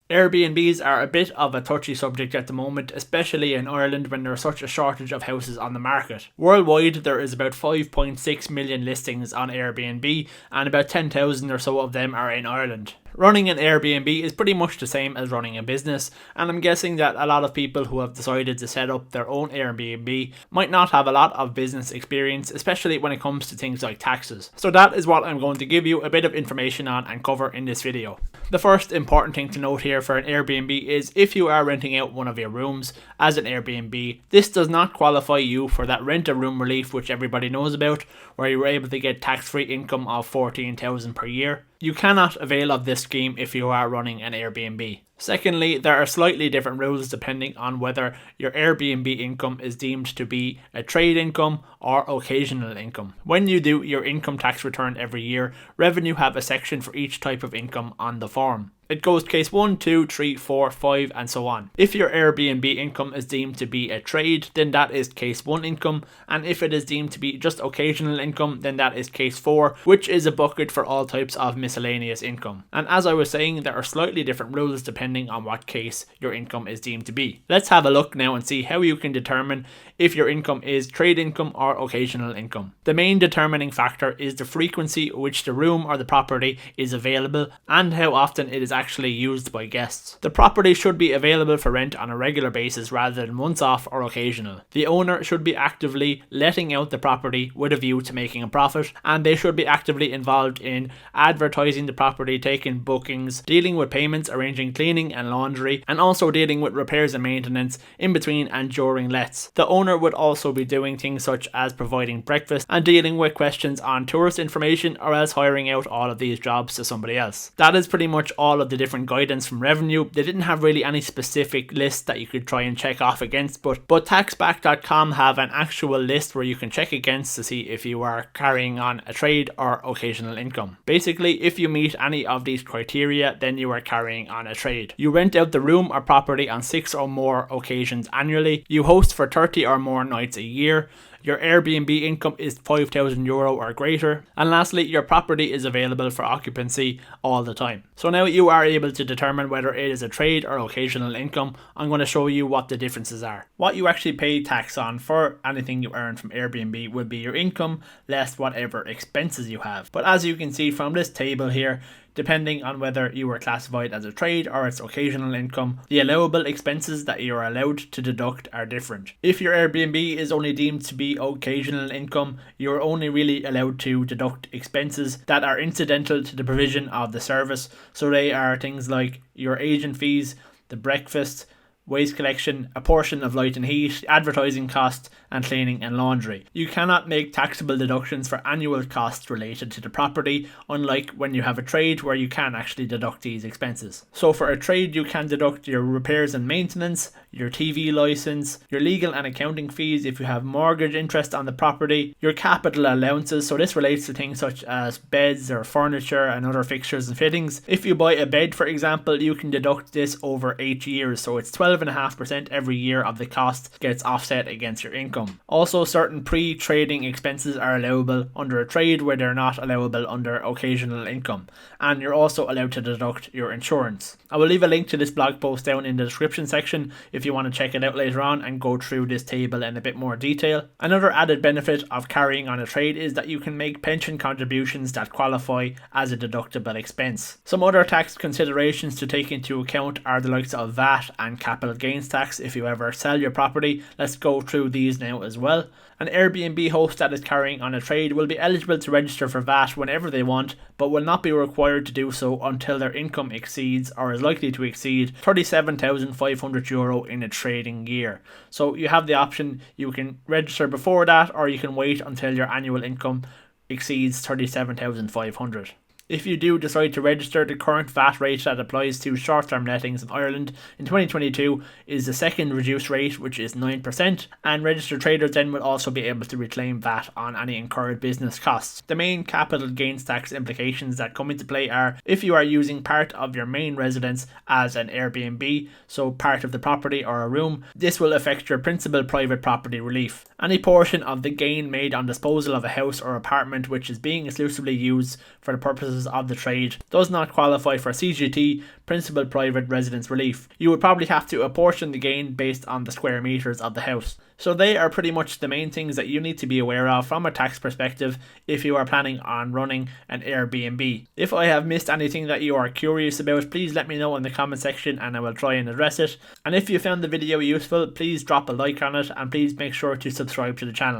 Airbnbs are a bit of a touchy subject at the moment, especially in Ireland when there's such a shortage of houses on the market. Worldwide, there is about 5.6 million listings on Airbnb, and about 10,000 or so of them are in Ireland. Running an Airbnb is pretty much the same as running a business, and I'm guessing that a lot of people who have decided to set up their own Airbnb might not have a lot of business experience, especially when it comes to things like taxes. So that is what I'm going to give you a bit of information on and cover in this video. The first important thing to note here for an Airbnb is if you are renting out one of your rooms as an Airbnb, this does not qualify you for that rent a room relief which everybody knows about, where you were able to get tax-free income of $14,000 per year. You cannot avail of this scheme if you are running an Airbnb. Secondly, there are slightly different rules depending on whether your Airbnb income is deemed to be a trade income or occasional income. When you do your income tax return every year, Revenue have a section for each type of income on the form. It goes case 1, 2, 3, 4, 5 and so on. If your Airbnb income is deemed to be a trade, then that is case 1 income, and if it is deemed to be just occasional income, then that is case 4, which is a bucket for all types of miscellaneous income. And as I was saying, there are slightly different rules depending on what case your income is deemed to be. Let's have a look now and see how you can determine if your income is trade income or occasional income. The main determining factor is the frequency which the room or the property is available and how often it is actually used by guests. The property should be available for rent on a regular basis rather than once off or occasional. The owner should be actively letting out the property with a view to making a profit, and they should be actively involved in advertising the property, taking bookings, dealing with payments, arranging cleaning and laundry, and also dealing with repairs and maintenance in between and during lets. The owner would also be doing things such as providing breakfast and dealing with questions on tourist information, or else hiring out all of these jobs to somebody else. That is pretty much all of the different guidance from Revenue. They didn't have really any specific list that you could try and check off against, but Taxbackcom have an actual list where you can check against to see if you are carrying on a trade or occasional income. Basically, if you meet any of these criteria, then you are carrying on a trade. You rent out the room or property on 6 or more occasions annually. You host for 30 or more nights a year. Your Airbnb income is €5,000 or greater. And lastly, your property is available for occupancy all the time. So now you are able to determine whether it is a trade or occasional income. I'm going to show you what the differences are. What you actually pay tax on for anything you earn from Airbnb would be your income less whatever expenses you have. But as you can see from this table here, depending on whether you were classified as a trade or it's occasional income, the allowable expenses that you are allowed to deduct are different. If your Airbnb is only deemed to be occasional income, you're only really allowed to deduct expenses that are incidental to the provision of the service. So they are things like your agent fees, the breakfast, waste collection, a portion of light and heat, advertising costs, and cleaning and laundry. You cannot make taxable deductions for annual costs related to the property, unlike when you have a trade where you can actually deduct these expenses. So for a trade, you can deduct your repairs and maintenance, your TV license, your legal and accounting fees if you have mortgage interest on the property, your capital allowances, so this relates to things such as beds or furniture and other fixtures and fittings. If you buy a bed, for example, you can deduct this over 8 years, so it's 12.5% every year of the cost gets offset against your income. Also, certain pre-trading expenses are allowable under a trade where they're not allowable under occasional income, and you're also allowed to deduct your insurance. I will leave a link to this blog post down in the description section if you want to check it out later on and go through this table in a bit more detail. Another added benefit of carrying on a trade is that you can make pension contributions that qualify as a deductible expense. Some other tax considerations to take into account are the likes of VAT and capital gains tax if you ever sell your property. Let's go through these now as well. An Airbnb host that is carrying on a trade will be eligible to register for VAT whenever they want, but will not be required to do so until their income exceeds or is likely to exceed €37,500 in a trading year. So you have the option, you can register before that, or you can wait until your annual income exceeds €37,500. If you do decide to register, the current VAT rate that applies to short-term lettings in Ireland in 2022 is the second reduced rate, which is 9%, and registered traders then will also be able to reclaim VAT on any incurred business costs. The main capital gains tax implications that come into play are if you are using part of your main residence as an Airbnb, so part of the property or a room, this will affect your principal private property relief. Any portion of the gain made on disposal of a house or apartment which is being exclusively used for the purposes houses of the trade does not qualify for CGT, Principal Private Residence Relief. You would probably have to apportion the gain based on the square meters of the house. So they are pretty much the main things that you need to be aware of from a tax perspective if you are planning on running an Airbnb. If I have missed anything that you are curious about, please let me know in the comment section and I will try and address it. And if you found the video useful, please drop a like on it and please make sure to subscribe to the channel.